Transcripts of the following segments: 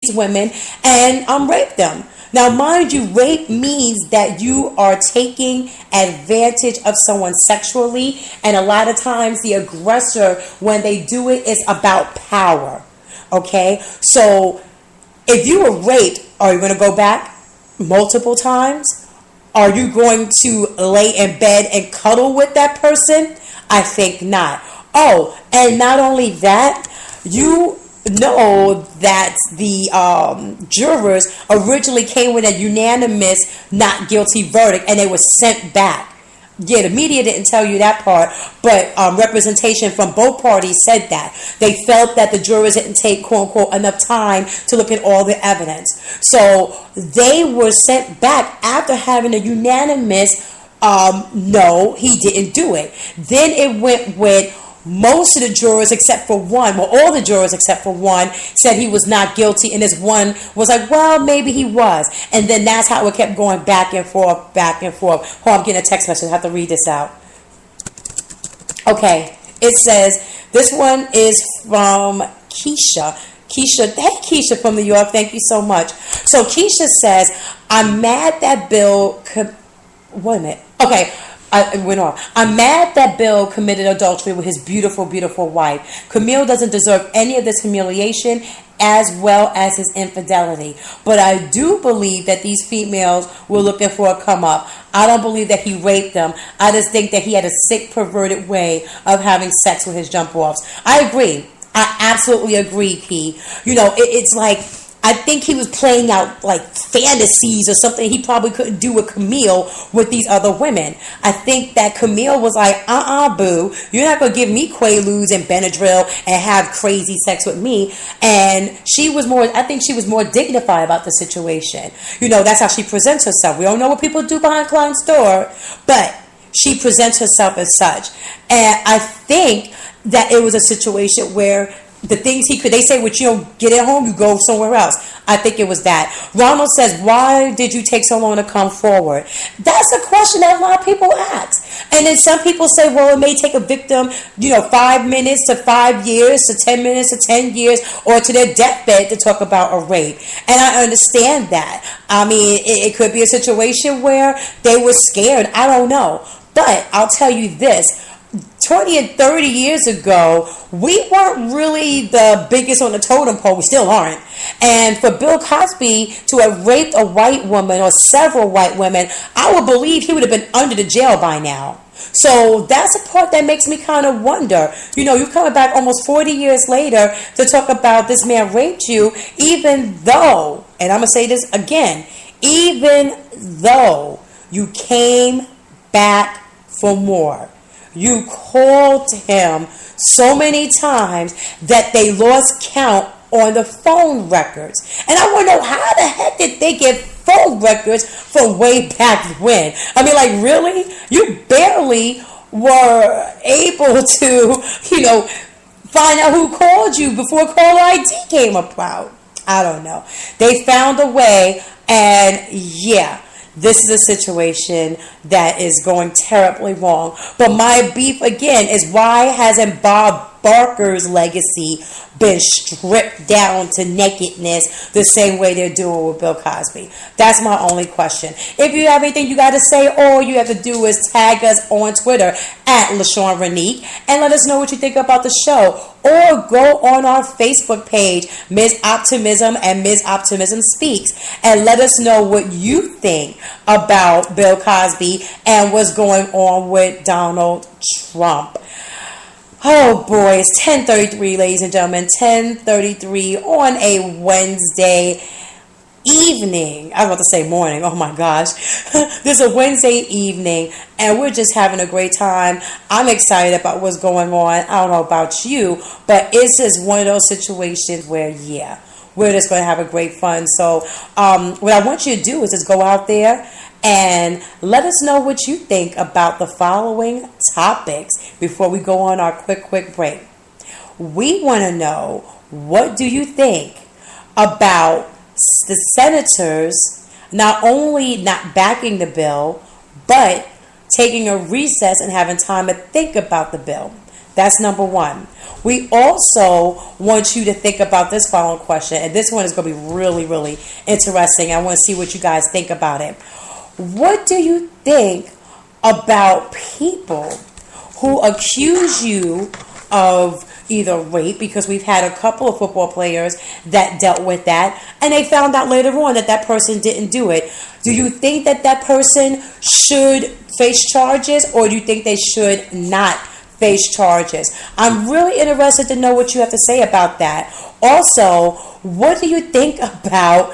these women and rape them. Now, mind you, rape means that you are taking advantage of someone sexually, and a lot of times the aggressor, when they do it, is about power. Okay? So, if you were raped, are you going to go back multiple times? Are you going to lay in bed and cuddle with that person? I think not. Oh, and not only that, you know that the jurors originally came with a unanimous not guilty verdict, and they were sent back. Yeah, the media didn't tell you that part, but representation from both parties said that. They felt that the jurors didn't take, quote unquote, enough time to look at all the evidence. So they were sent back after having a unanimous no, he didn't do it. Then it went with most of the jurors except for one, well, all the jurors except for one said he was not guilty, and this one was like, well, maybe he was. And then that's how it kept going back and forth, back and forth. Oh, I'm getting a text message. I have to read this out. Okay, it says, this one is from Keisha. Hey, Keisha from New York, thank you so much. So Keisha says, I'm mad that Bill... Wait a minute. Okay, it went off. I'm mad that Bill committed adultery with his beautiful, beautiful wife. Camille doesn't deserve any of this humiliation as well as his infidelity. But I do believe that these females were looking for a come up. I don't believe that he raped them. I just think that he had a sick, perverted way of having sex with his jump offs. I agree. I absolutely agree, P. You know, it's like, I think he was playing out like fantasies or something he probably couldn't do with Camille with these other women. I think that Camille was like, boo, you're not going to give me Quaaludes and Benadryl and have crazy sex with me. And I think she was more dignified about the situation. You know, that's how she presents herself. We don't know what people do behind closed door, but she presents herself as such. And I think that it was a situation where the things they say, what you don't get at home, you go somewhere else. I think it was that. Ronald says, why did you take so long to come forward? That's a question that a lot of people ask. And then some people say, well, it may take a victim, 5 minutes to 5 years to 10 minutes to 10 years or to their deathbed to talk about a rape. And I understand that. I mean, it could be a situation where they were scared. I don't know. But I'll tell you this. 20 and 30 years ago, we weren't really the biggest on the totem pole. We still aren't. And for Bill Cosby to have raped a white woman or several white women, I would believe he would have been under the jail by now. So that's a part that makes me kind of wonder. You're coming back almost 40 years later to talk about this man raped you, even though, and I'm going to say this again, even though you came back for more. You called him so many times that they lost count on the phone records. And I want to know, how the heck did they get phone records from way back when? I mean, like, really? You barely were able to, find out who called you before caller ID came about. I don't know. They found a way, and yeah. This is a situation that is going terribly wrong. But my beef, again, is why hasn't Bob Barker's legacy been stripped down to nakedness the same way they're doing with Bill Cosby? That's my only question. If you have anything you got to say, all you have to do is tag us on Twitter at LaShawn Renique and let us know what you think about the show. Or go on our Facebook page, Ms. Optimism and Ms. Optimism Speaks, and let us know what you think about Bill Cosby and what's going on with Donald Trump. Oh boy, it's 10:33, ladies and gentlemen, 10:33 on a Wednesday evening. I was about to say morning. Oh my gosh. This is a Wednesday evening and we're just having a great time. I'm excited about what's going on. I don't know about you, but it's just one of those situations where, yeah, we're just going to have a great fun. So what I want you to do is just go out there and let us know what you think about the following topics before we go on our quick break. We want to know, what do you think about the senators not only not backing the bill, but taking a recess and having time to think about the bill? That's number one. We also want you to think about this following question, and this one is going to be really, really interesting. I want to see what you guys think about it. What do you think about people who accuse you of either rape, because we've had a couple of football players that dealt with that, and they found out later on that that person didn't do it? Do you think that that person should face charges, or do you think they should not face charges? I'm really interested to know what you have to say about that. Also, what do you think about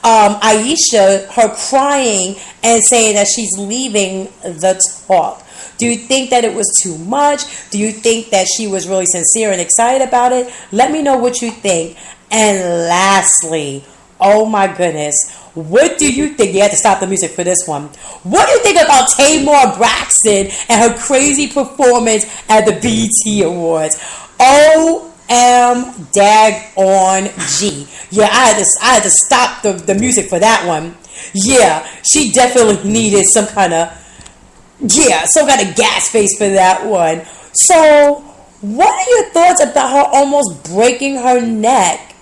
Aisha, her crying and saying that she's leaving the talk? Do you think that it was too much? Do you think that she was really sincere and excited about it? Let me know what you think. And lastly, oh my goodness, what do you think? You have to stop the music for this one. What do you think about Tamar Braxton and her crazy performance at the BET Awards? Dag-on-G. Yeah, I had to stop the music for that one. Yeah, she definitely needed some kind of gas face for that one. So, what are your thoughts about her almost breaking her neck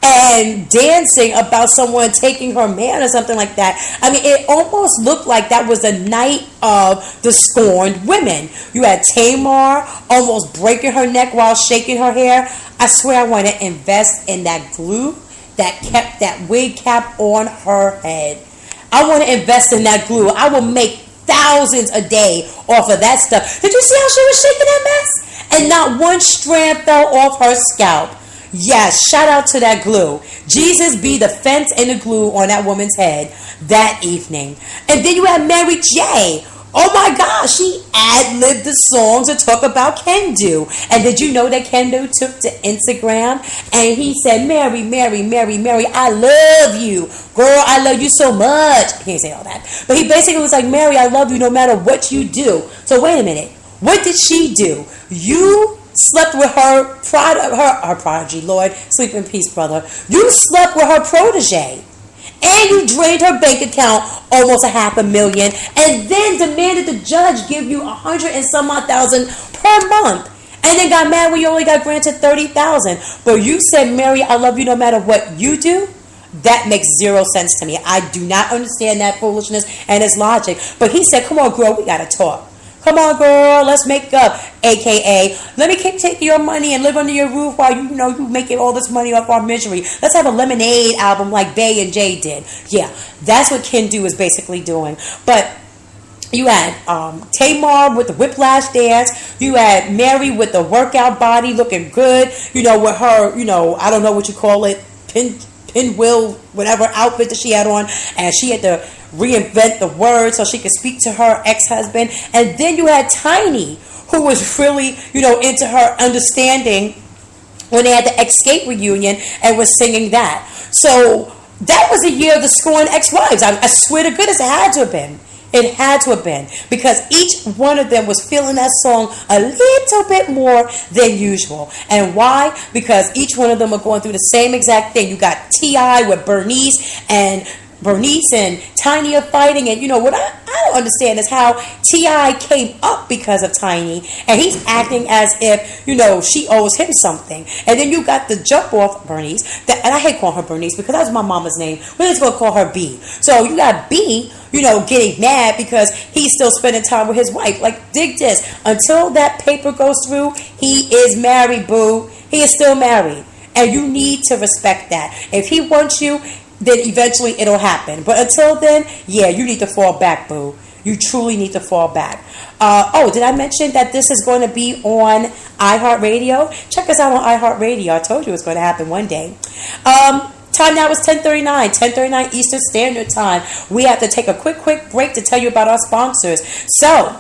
and dancing about someone taking her man or something like that? I mean, it almost looked like that was the night of the scorned women. You had Tamar almost breaking her neck while shaking her hair. I swear I want to invest in that glue that kept that wig cap on her head. I want to invest in that glue. I will make thousands a day off of that stuff. Did you see how she was shaking that mess? And not one strand fell off her scalp. Yes, shout out to that glue. Jesus be the fence and the glue on that woman's head that evening. And then you had Mary J. Oh my gosh, she ad-libbed the song to talk about Kendo. And did you know that Kendo took to Instagram and he said, Mary, Mary, Mary, Mary, I love you. Girl, I love you so much. He didn't say all that. But he basically was like, Mary, I love you no matter what you do. So wait a minute. What did she do? You slept with her prodigy, Lord. Sleep in peace, brother. You slept with her protege. And you drained her bank account almost $500,000, and then demanded the judge give you $100,000 and some odd thousand per month, and then got mad when you only got granted $30,000. But you said, Mary, I love you no matter what you do. That makes zero sense to me. I do not understand that foolishness and its logic. But he said, come on, girl, we gotta talk. Come on, girl, let's make up. AKA, let me keep taking your money and live under your roof while you making all this money off our misery. Let's have a Lemonade album like Bay and Jay did. Yeah, that's what Kendo is basically doing. But you had Tamar with the whiplash dance. You had Mary with the workout body looking good. With her, I don't know what you call it, pinwheel, whatever outfit that she had on. And she had to reinvent the words so she could speak to her ex-husband. And then you had Tiny, who was really, into her understanding when they had the Escape reunion and was singing that. So that was a year of the scorned ex-wives. I swear to goodness, it had to have been. It had to have been, because each one of them was feeling that song a little bit more than usual. And why? Because each one of them are going through the same exact thing. You got T.I. with Bernice and Tiny are fighting. And what I don't understand is how T.I. came up because of Tiny, and he's acting as if she owes him something. And then you got the jump off Bernice, and I hate calling her Bernice because that was my mama's name. We're just gonna call her B. So you got B getting mad because he's still spending time with his wife. Like, dig this, until that paper goes through, he is married, boo. He is still married, and you need to respect that. If he wants you, then eventually it'll happen. But until then, yeah, you need to fall back, boo. You truly need to fall back. Did I mention that this is going to be on iHeartRadio? Check us out on iHeartRadio. I told you it was going to happen one day. Time now is 10:39 Eastern Standard Time. We have to take a quick break to tell you about our sponsors. So,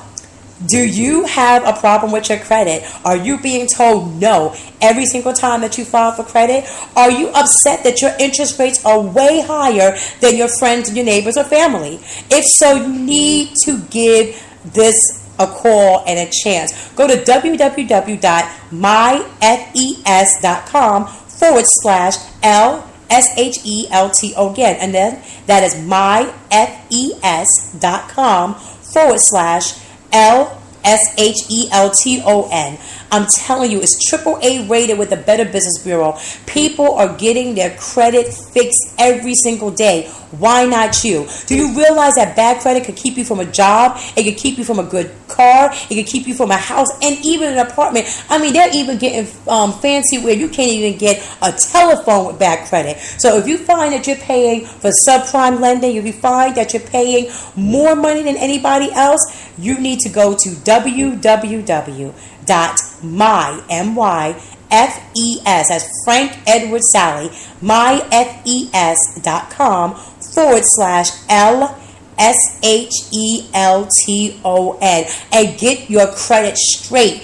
do you have a problem with your credit? Are you being told no every single time that you file for credit? Are you upset that your interest rates are way higher than your friends and your neighbors or family? If so, you need to give this a call and a chance. Go to www.myfes.com/LSHELTO again. And then that is myfes.com/LSHELTO. SHELTON. I'm telling you, it's AAA rated with the Better Business Bureau. People are getting their credit fixed every single day. Why not you? Do you realize that bad credit could keep you from a job? It could keep you from a good car. It could keep you from a house and even an apartment. I mean, they're even getting fancy where you can't even get a telephone with bad credit. So if you find that you're paying for subprime lending, if you find that you're paying more money than anybody else, you need to go to www.myfes, that's Frank Edward Sally, myfes.com/LSHELTON and get your credit straight.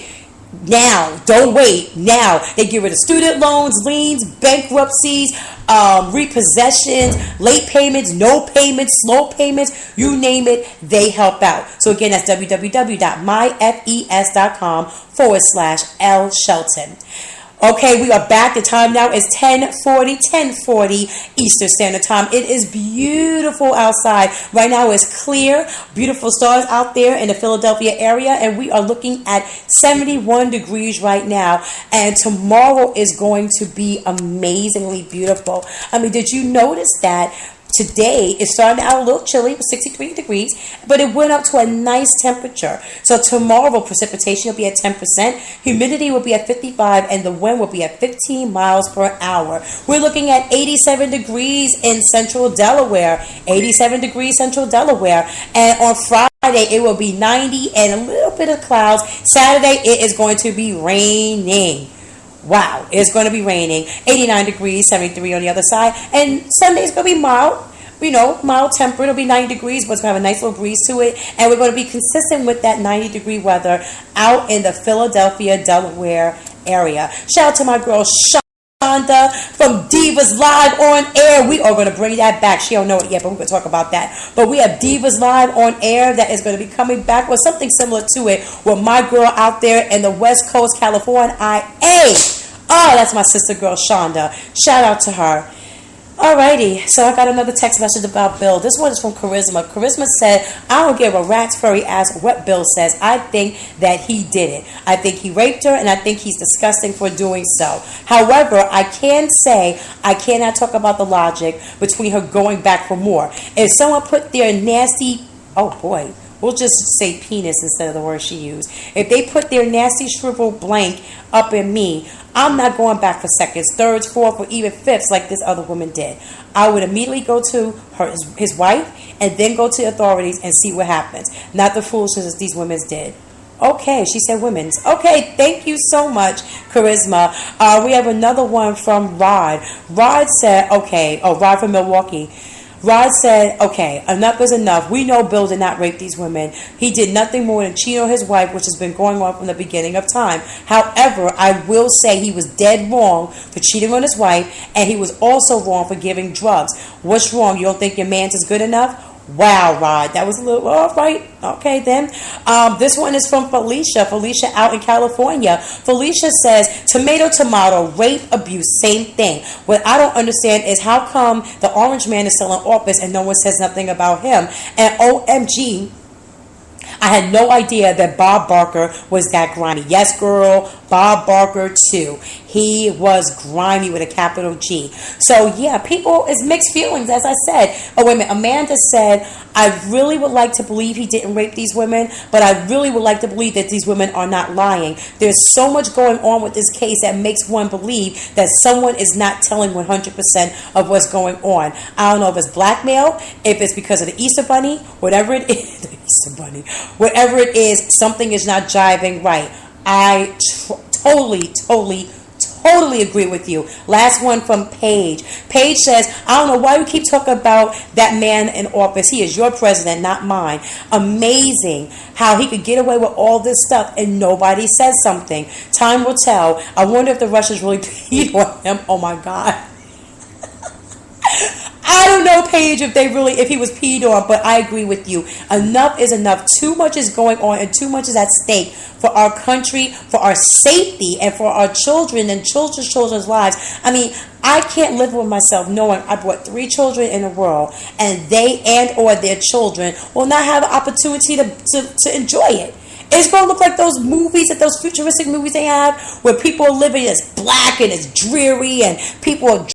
Now, don't wait. Now, they get rid of student loans, liens, bankruptcies, repossessions, late payments, no payments, slow payments, you name it, they help out. So again, that's www.myfes.com/L Shelton. Okay, we are back. The time now is 10:40 Eastern Standard Time. It is beautiful outside. Right now it's clear. Beautiful stars out there in the Philadelphia area. And we are looking at 71 degrees right now. And tomorrow is going to be amazingly beautiful. I mean, did you notice that? Today, it started out a little chilly with 63 degrees, but it went up to a nice temperature. So tomorrow, precipitation will be at 10%, humidity will be at 55%, and the wind will be at 15 miles per hour. We're looking at 87 degrees in central Delaware, 87 degrees central Delaware, and on Friday, it will be 90 and a little bit of clouds. Saturday, it is going to be raining. Wow, it's going to be raining. 89 degrees, 73 on the other side. And Sunday is going to be mild, mild temperate. It'll be 90 degrees, but it's going to have a nice little breeze to it. And we're going to be consistent with that 90-degree weather out in the Philadelphia, Delaware area. Shout out to my girl, Shonda from Divas Live on Air. We are going to bring that back. She don't know it yet, but we're going to talk about that. But we have Divas Live on Air that is going to be coming back with something similar to it with my girl out there in the West Coast, California, IA. Oh, that's my sister girl, Shonda. Shout out to her. Alrighty, so I got another text message about Bill. This one is from Charisma. Charisma said, I don't give a rat's furry ass what Bill says. I think that he did it. I think he raped her, and I think he's disgusting for doing so. However, I can say I cannot talk about the logic between her going back for more. If someone put their nasty, oh boy, we'll just say penis instead of the word she used. If they put their nasty shriveled blank up in me, I'm not going back for seconds, thirds, fourths, or even fifths like this other woman did. I would immediately go to his wife and then go to the authorities and see what happens. Not the foolishness that these women did. Okay, she said women's. Okay, thank you so much, Charisma. We have another one from Rod. Rod said, Rod from Milwaukee. Rod said, okay, enough is enough. We know Bill did not rape these women. He did nothing more than cheat on his wife, which has been going on from the beginning of time. However, I will say he was dead wrong for cheating on his wife, and he was also wrong for giving drugs. What's wrong? You don't think your man's is good enough? Wow, Rod, that was a little, all right. Okay, then. This one is from Felicia. Felicia out in California. Felicia says, tomato, rape, abuse, same thing. What I don't understand is how come the orange man is still in office and no one says nothing about him? And OMG, I had no idea that Bob Barker was that grimy. Yes, girl, Bob Barker too. He was grimy with a capital G. So yeah, people, it's mixed feelings, as I said. Oh, wait a minute. Amanda said, I really would like to believe he didn't rape these women, but I really would like to believe that these women are not lying. There's so much going on with this case that makes one believe that someone is not telling 100% of what's going on. I don't know if it's blackmail, if it's because of the Easter Bunny, whatever it is, the Easter Bunny, whatever it is, something is not jiving right. I totally agree with you. Last one from Paige. Paige says, I don't know why we keep talking about that man in office. He is your president, not mine. Amazing how he could get away with all this stuff and nobody says something. Time will tell. I wonder if the Russians really peed on him. Oh my God. I don't know, Paige, if he was peed on, but I agree with you. Enough is enough. Too much is going on and too much is at stake for our country, for our safety, and for our children and children's lives. I mean, I can't live with myself knowing I brought 3 children in the world and they and or their children will not have an opportunity to enjoy it. It's going to look like those movies, that those futuristic movies they have, where people are living as black and it's dreary and people are